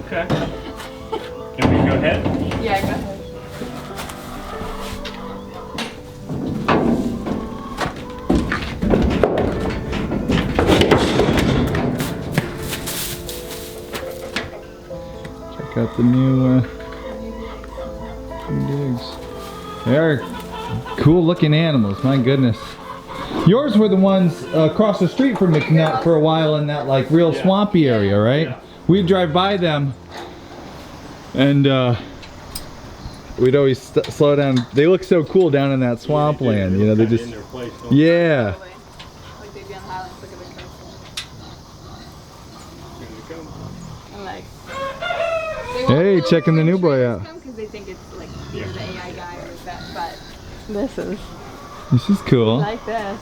Okay. Can we go ahead? Yeah, go ahead. Check out the new digs. They are cool looking animals, my goodness. Yours were the ones across the street from McNutt for a while in that like real swampy area, right? Yeah. We'd drive by them and we'd always slow down. They look so cool down in that swampland, you know, they just, yeah. Like they'd be on the highlands, look at their faces. And like, Hey, checking the new boy out. Because they think it's like the AI guy or that, but this is Cool. like this.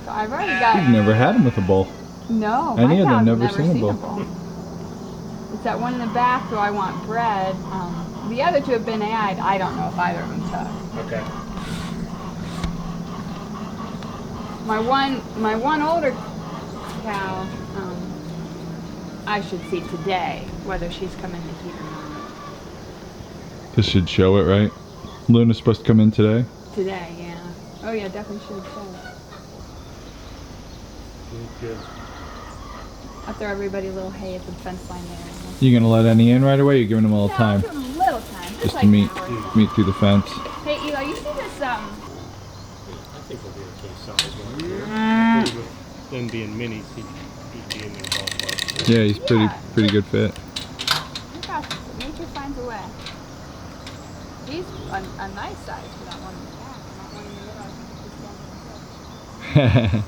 So I've already got. You've never had them with a bull. No, Any my of them cows have never seen a bull. It's that one in the back, though I want bred. The other two have been AI'd. I don't know if either of them took. Okay. My one older cow, I should see today whether she's coming to heat or not. This should show it, right? Luna's supposed to come in today. Today, yeah. Oh yeah, definitely should show. Good. I'll throw everybody a little hay at the fence line there. You gonna let any in right away? You're giving them a little time, Give them a little time, just like to meet an hour. through the fence. Hey Eli, you see this? I think we'll be okay size one here. Them being minis, he'd be in there ballpark. Yeah, he's pretty good fit. Nature finds a way. He's a nice size for that one in the back. Not one in the middle. I think he's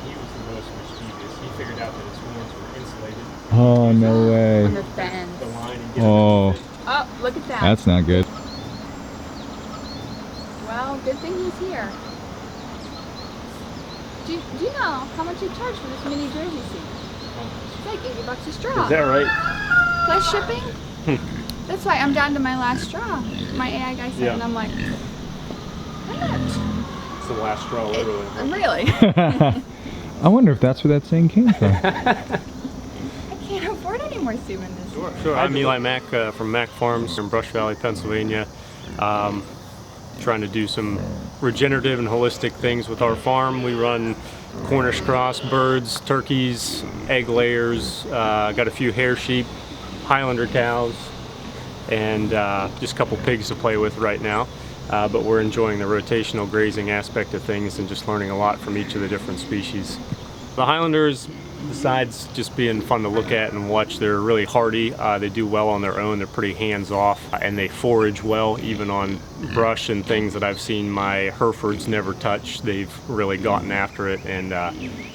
He was the most mischievous. He figured out that his horns were insulated. Oh, no on way. the fence. The line and get Oh, Oh, look at that. that's not good. Well, good thing he's here. Do you know how much you charge for this mini jersey suit? It's like $80 a straw. Is that right? Plus shipping? That's why I'm down to my last straw. My AI guy said, Yeah. and I'm like, what? It's the last straw, literally. Really? I wonder if that's where that saying came from. I can't afford any more souvenirs. Sure. I'm Eli Mack from Mack Farms in Brush Valley, Pennsylvania. Trying to do some regenerative and holistic things with our farm. We run Cornish cross birds, turkeys, egg layers, got a few hair sheep, Highlander cows, and just a couple pigs to play with right now. But we're enjoying the rotational grazing aspect of things and just learning a lot from each of the different species. The Highlanders, besides just being fun to look at and watch, they're really hardy. They do well on their own. They're pretty hands-off, and they forage well, even on brush and things that I've seen my Herefords never touch. They've really gotten after it, and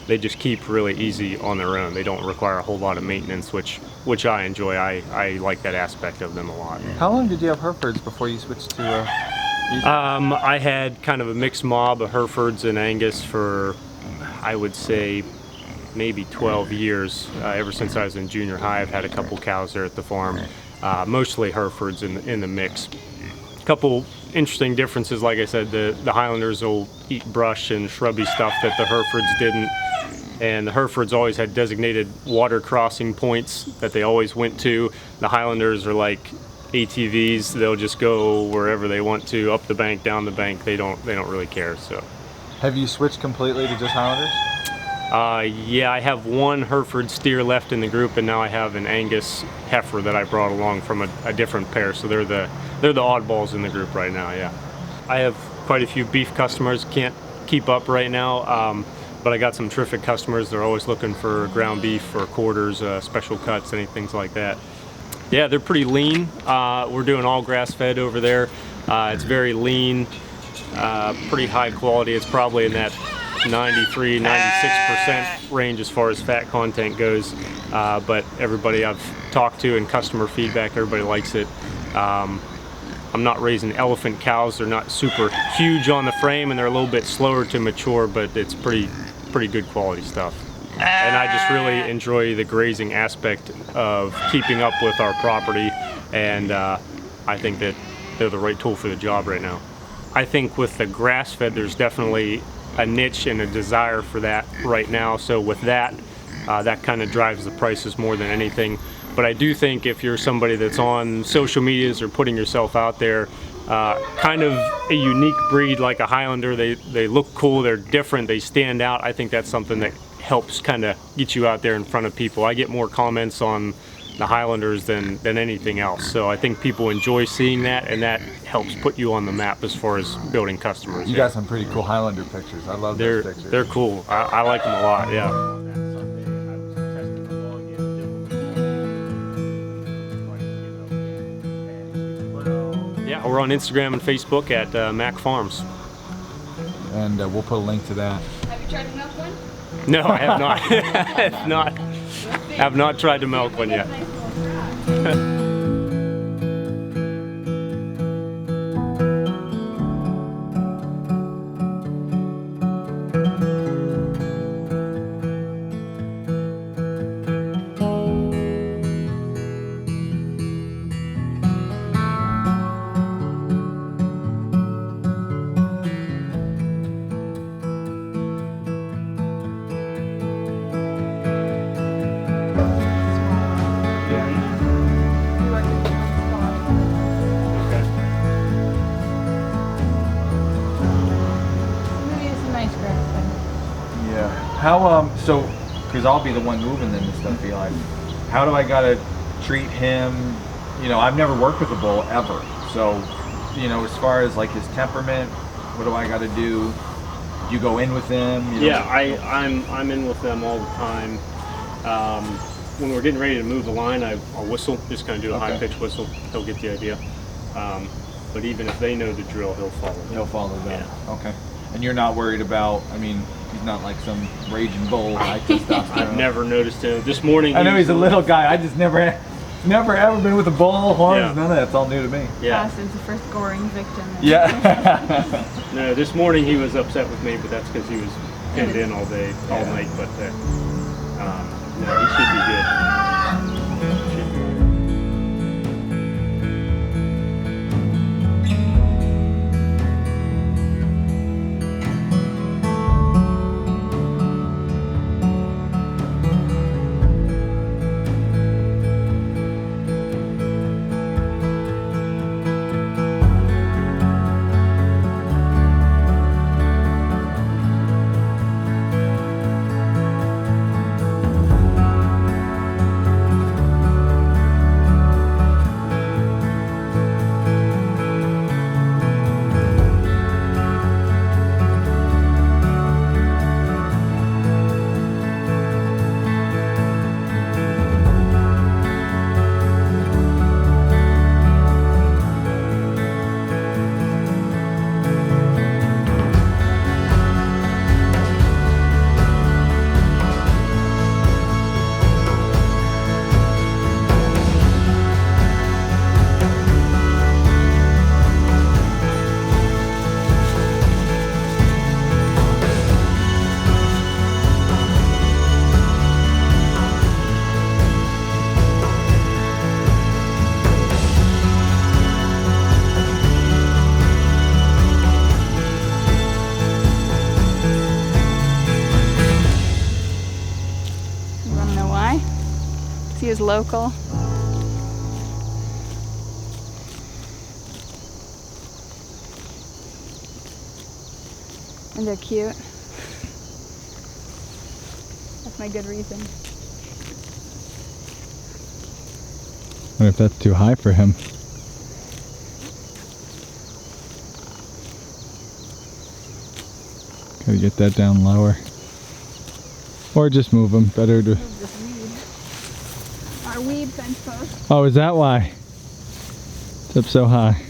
they just keep really easy on their own. They don't require a whole lot of maintenance, which I enjoy. I like that aspect of them a lot. How long did you have Herefords before you switched to I had kind of a mixed mob of Herefords and Angus for, I would say, maybe 12 years. Ever since I was in junior high, I've had a couple cows there at the farm, mostly Herefords in the mix. A couple interesting differences, like I said, the Highlanders will eat brush and shrubby stuff that the Herefords didn't, and the Herefords always had designated water crossing points that they always went to. The Highlanders are like ATVs; they'll just go wherever they want to, up the bank, down the bank. They don't really care. So, Have you switched completely to just Highlanders? yeah, I have one Hereford steer left in the group, and now I have an Angus heifer that I brought along from a different pair. So they're the they're the oddballs in the group right now, yeah. I have quite a few beef customers, can't keep up right now, but I got some terrific customers. They're always looking for ground beef or quarters, special cuts, anything like that. Yeah, they're pretty lean. We're doing all grass-fed over there. It's very lean, pretty high quality. It's probably in that 93, 96% range as far as fat content goes. But everybody I've talked to and customer feedback, everybody likes it. I'm not raising elephant cows. They're not super huge on the frame, and they're a little bit slower to mature, but it's pretty good quality stuff. And I just really enjoy the grazing aspect of keeping up with our property, and I think that they're the right tool for the job right now. I think with the grass-fed, there's definitely a niche and a desire for that right now. So with that, that kind of drives the prices more than anything. But I do think if you're somebody that's on social medias or putting yourself out there, kind of a unique breed like a Highlander, they look cool, they're different, they stand out. I think that's something that helps kind of get you out there in front of people. I get more comments on the Highlanders than anything else. So I think people enjoy seeing that, and that helps put you on the map as far as building customers. You got some pretty cool Highlander pictures. I love those pictures. They're cool. I like them a lot, yeah. Yeah, we're on Instagram and Facebook at Mac Farms. And we'll put a link to that. Have you tried to milk one? No, I have not. Have not tried to milk one yet. How so? Because I'll be the one moving them and stuff. Be like, how do I gotta treat him? You know, I've never worked with a bull ever. So, you know, as far as like his temperament, what do I gotta do? Do you go in with them? You know? Yeah, I'm in with them all the time. When we're getting ready to move the line, I'll whistle, just kind of do a high-pitched whistle. He'll get the idea. But even if they know the drill, he'll follow them. He'll follow them. Yeah. Okay. And you're not worried about, I mean, he's not like some raging bull, high testosterone. I've never noticed him. This morning, I know he's a little guy. I just never ever been with a bull, horns, none of that. It's all new to me. Yeah. Austin's the first goring victim. Yeah. No, this morning he was upset with me, but that's because he was pinned in all day, all night. But no, he should be good. Should be. He is local. And they're cute. That's my good reason. I wonder if that's too high for him. Gotta get that down lower. Or just move them. Better to. Move this weed. Our weed fence post. Oh, is that why? It's up so high.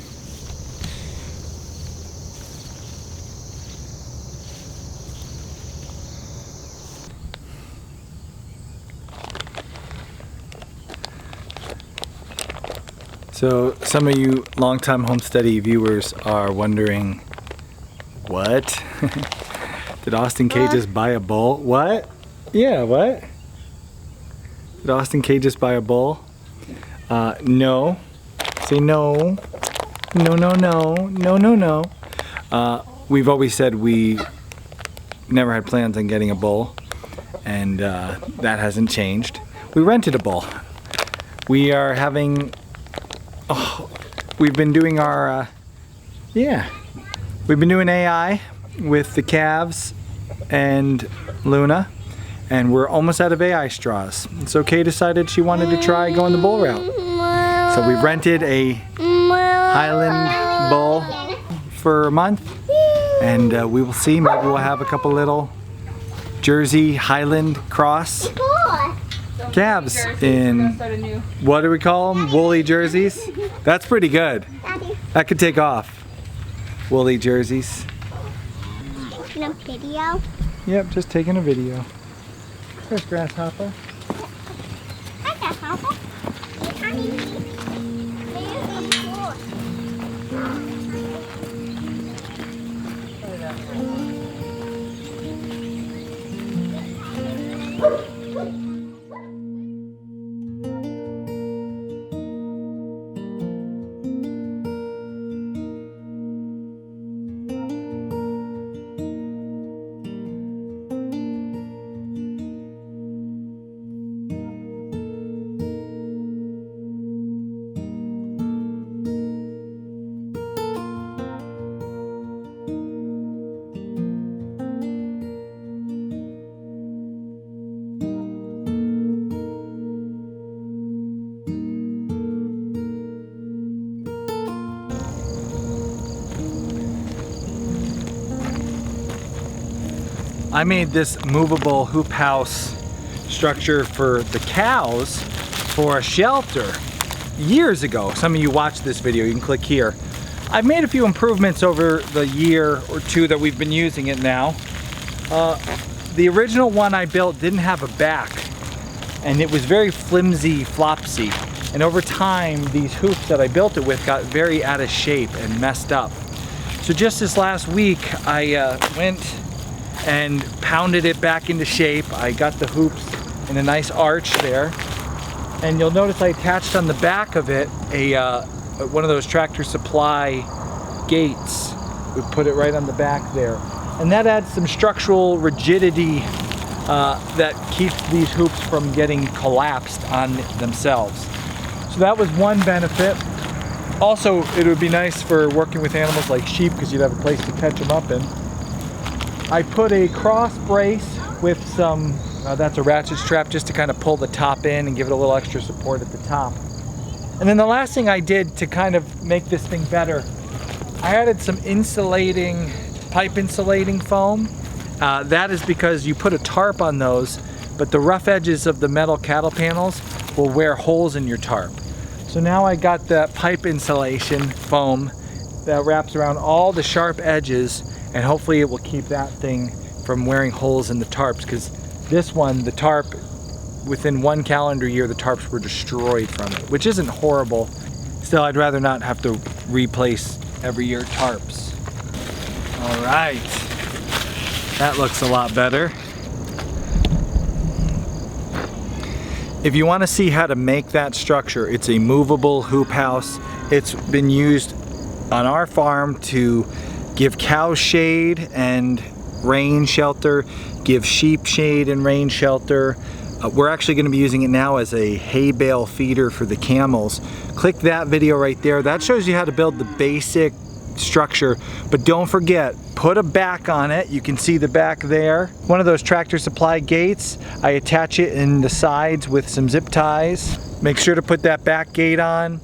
So some of you longtime Homesteady viewers are wondering, what? Did Austin K just buy a bull? What? Yeah, what? Did Austin K just buy a bull? No. Say no. No, no, no. No, no, no. We've always said we never had plans on getting a bull, and that hasn't changed. We rented a bull. We are having... Oh, we've been doing our, we've been doing AI with the calves and Luna, and we're almost out of AI straws. So Kay decided she wanted to try going the bull route. So we rented a highland bull for a month, and we will see, maybe we'll have a couple little Jersey highland cross calves in, what do we call them? Woolly jerseys? That's pretty good. That could take off. Woolly jerseys. Taking a video? Yep, just taking a video. There's Grasshopper. Hi, Grasshopper. I made this movable hoop house structure for the cows for a shelter years ago. Some of you watched this video, you can click here. I've made a few improvements over the year or two that we've been using it now. The original one I built didn't have a back, and it was very flimsy, flopsy. And over time, these hoops that I built it with got very out of shape and messed up. So just this last week, I went and pounded it back into shape. I got the hoops in a nice arch there. And you'll notice I attached on the back of it one of those Tractor Supply gates. We put it right on the back there. And that adds some structural rigidity that keeps these hoops from getting collapsed on themselves. So that was one benefit. Also, it would be nice for working with animals like sheep because you'd have a place to catch them up in. I put a cross brace with some, that's a ratchet strap just to kind of pull the top in and give it a little extra support at the top. And then the last thing I did to kind of make this thing better, I added some pipe insulating foam. That is because you put a tarp on those, but the rough edges of the metal cattle panels will wear holes in your tarp. So now I got that pipe insulation foam that wraps around all the sharp edges, and hopefully it will keep that thing from wearing holes in the tarps, because this one, the tarp, within 1 calendar year, the tarps were destroyed from it, which isn't horrible. Still, I'd rather not have to replace every year tarps. All right, that looks a lot better. If you want to see how to make that structure, it's a movable hoop house. It's been used on our farm to give cows shade and rain shelter, give sheep shade and rain shelter. We're actually going to be using it now as a hay bale feeder for the camels. Click that video right there. That shows you how to build the basic structure, but don't forget, put a back on it. You can see the back there. One of those Tractor Supply gates, I attach it in the sides with some zip ties. Make sure to put that back gate on.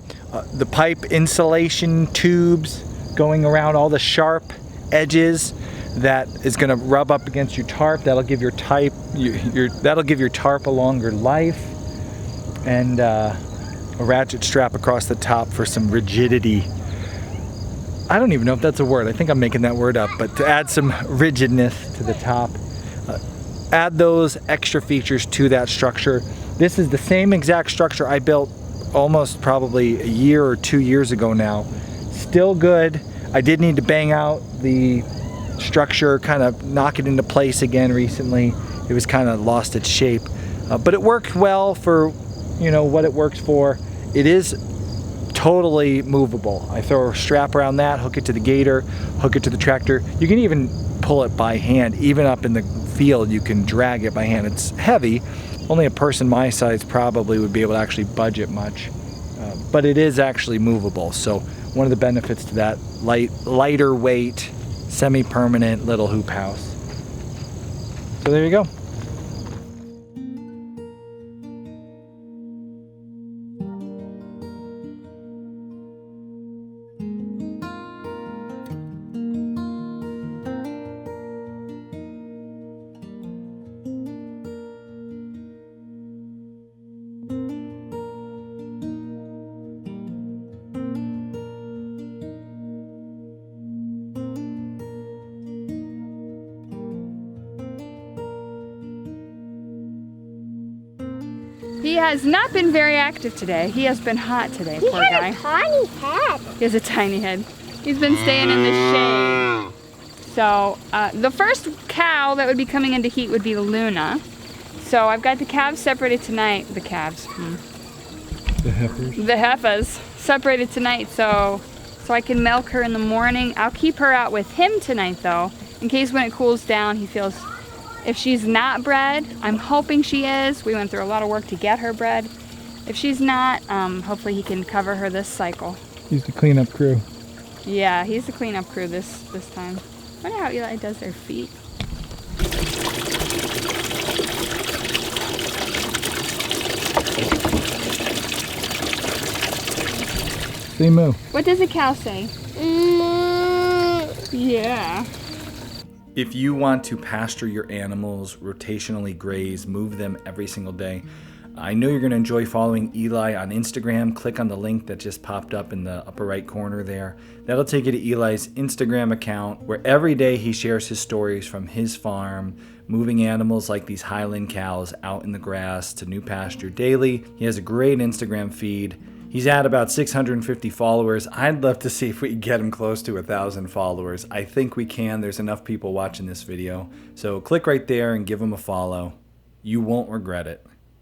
The pipe insulation tubes going around all the sharp edges. that is going to rub up against your tarp. That'll give your that'll give your tarp a longer life, and a ratchet strap across the top for some rigidity. I don't even know if that's a word. I think I'm making that word up, but to add some rigidness to the top. Add those extra features to that structure. This is the same exact structure I built almost probably a year or 2 years ago now. Still good. I did need to bang out the structure, kind of knock it into place again recently. It was kind of lost its shape, but it worked well for, you know, what it works for. It is totally movable. I throw a strap around that, hook it to the gator, hook it to the tractor. You can even pull it by hand. Even up in the field, you can drag it by hand. It's heavy. Only a person my size probably would be able to actually budge it much, but it is actually movable. So one of the benefits to that lighter weight, semi-permanent little hoop house. So there you go. He has not been very active today. He has been hot today, poor guy. He has a tiny head. He has a tiny head. He's been staying in the shade. So the first cow that would be coming into heat would be Luna. So I've got the calves separated tonight. The calves. The heifers. The heifers separated tonight, so I can milk her in the morning. I'll keep her out with him tonight though, in case when it cools down he feels. If she's not bred, I'm hoping she is. We went through a lot of work to get her bred. If she's not, hopefully he can cover her this cycle. He's the cleanup crew. Yeah, he's the cleanup crew this time. I wonder how Eli does their feet. Say moo. What does a cow say? Yeah. If you want to pasture your animals, rotationally graze, move them every single day, I know you're going to enjoy following Eli on Instagram. Click on the link that just popped up in the upper right corner there. That'll take you to Eli's Instagram account, where every day he shares his stories from his farm, moving animals like these highland cows out in the grass to new pasture daily. He has a great Instagram feed. He's at about 650 followers. I'd love to see if we can get him close to 1,000 followers. I think we can. There's enough people watching this video. So click right there and give him a follow. You won't regret it.